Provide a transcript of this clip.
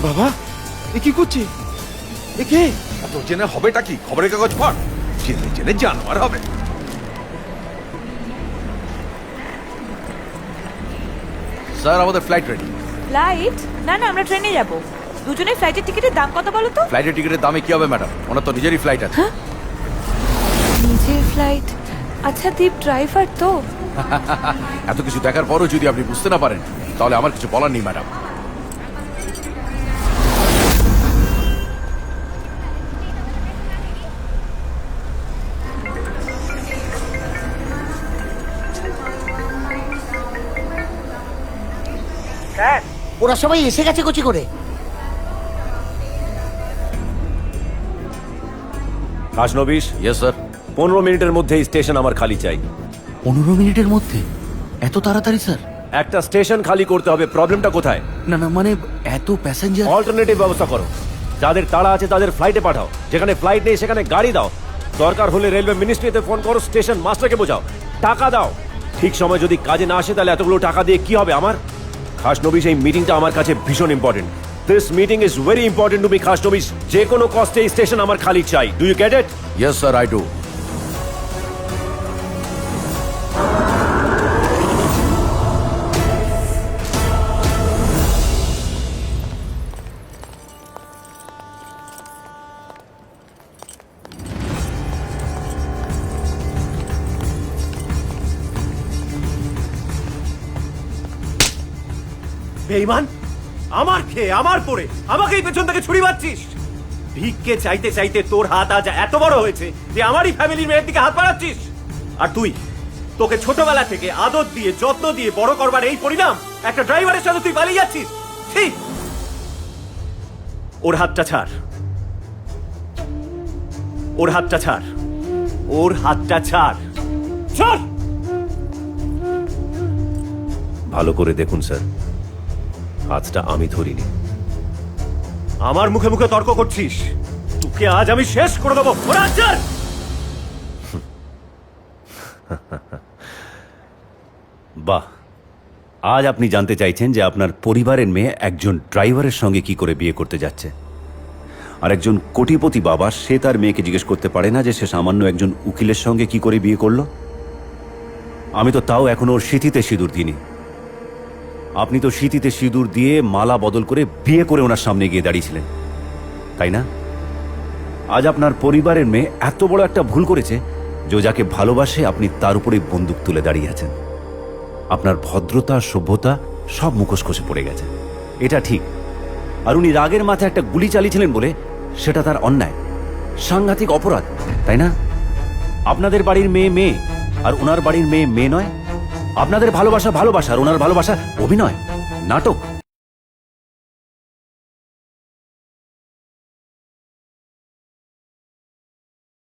বাবা এ কি করছে? এ কে? এত জেনে হবেটা কি? খবরের কাগজ পড়, জেনে জেনে জানোয়ার হবে। স্যার আমাদের ফ্লাইট রেডি। ফ্লাইট? না না, আমরা ট্রেনে যাব। দুজনে ফ্লাইটের টিকিটের দাম কত বলো তো? ফ্লাইটের টিকিটের দামে কি হবে ম্যাডাম? ওনার তো নিজেরই ফ্লাইট আছে। নিজের ফ্লাইট? আচ্ছা দীপ ড্রাইভার তো? এত কিছু দেখার পরও যদি আপনি বুঝতে না পারেন তাহলে আমার কিছু বলার নেই ম্যাডাম। ওরা সবাই এসে গেছে কচি করে। Khasnabis, yes sir. 15 মিনিটের মধ্যে স্টেশন আমার খালি চাই। 15 মিনিটের মধ্যে? এত তাড়াতাড়ি স্যার? একটা স্টেশন খালি করতে হবে। প্রবলেমটা কোথায়? না না, মানে এত প্যাসেঞ্জার। অল্টারনেটিভ ব্যবস্থা করো। যাদের তাড়া আছে তাদের ফ্লাইটে পাঠাও, যেখানে ফ্লাইট নেই সেখানে গাড়ি দাও। দরকার হলে রেলওয়ে মিনিস্ট্রিতে ফোন করো, স্টেশন মাস্টারকে বোঝাও, টাকা দাও। ঠিক সময় যদি কাজে না আসে তাহলে এতগুলো টাকা দিয়ে কি হবে আমার? খাসনবিশ, এই মিটিংটা আমার কাছে ভীষণ important. This meeting is very important to me Khasnabish. যে কোনো কস্টে স্টেশন আমার খালি চাই। Do you get it? Yes sir, I do. বেঈমান, আমার খেয়ে আমার পরে আমাকেই পেছন থেকে ছুরি মারছিস। ভিক্ষে চাইতে চাইতে তোর হাত আজ এত বড় হয়েছে যে আমারই ফ্যামিলির মেয়ের দিকে হাত বাড়াচ্ছিস। আর তুই, তোকে ছোটবেলা থেকে আদর দিয়ে যত্ন দিয়ে বড় করবার এই পরিণাম একটা ড্রাইভারের সাথে তুই পালিয়ে যাচ্ছিস। ঠিক, ওর হাতটা ছাড়, ওর হাতটা ছাড়, ওর হাতটা ছাড়, ছাড়। ভালো করে দেখুন স্যার, হাতটা আমি ধরিনি। আমার মুখে মুখে তর্ক করছিস, তোকে আজ আমি শেষ করে দেবো। ওর হাত ছাড়। বাহ, আজ আপনি জানতে চাইছেন যে আপনার পরিবারের মেয়ে একজন ড্রাইভারের সঙ্গে কি করে বিয়ে করতে যাচ্ছে। আর একজন কোটিপতি বাবা, সে তার মেয়েকে জিজ্ঞেস করতে পারে না যে সে সামান্য একজন উকিলের সঙ্গে কি করে বিয়ে করলো? আমি তো তাও এখনো ওর সিঁথিতে সিঁদুর দিইনি। আপনি তো সিঁথিতে সিঁদুর দিয়ে মালা বদল করে বিয়ে করে ওনার সামনে গিয়ে দাঁড়িয়েছিলেন, তাই না? আজ আপনার পরিবারের মেয়ে এত বড় একটা ভুল করেছে যে যাকে ভালোবাসে আপনি তার উপরে বন্দুক তুলে দাঁড়িয়ে আছেন। আপনার ভদ্রতা, সভ্যতা সব মুখোশ খসে পড়ে গেছে, এটা ঠিক। আর উনি রাগের মাথায় একটা গুলি চালিয়েছিলেন বলে সেটা তার অন্যায়, সাংঘাতিক অপরাধ, তাই না? আপনাদের বাড়ির মেয়ে মেয়ে আর ওনার বাড়ির মেয়ে মেয়ে নয়। আপনাদের ভালোবাসা ভালোবাসা আর ওনার ভালোবাসা অভিনয়, নাটক।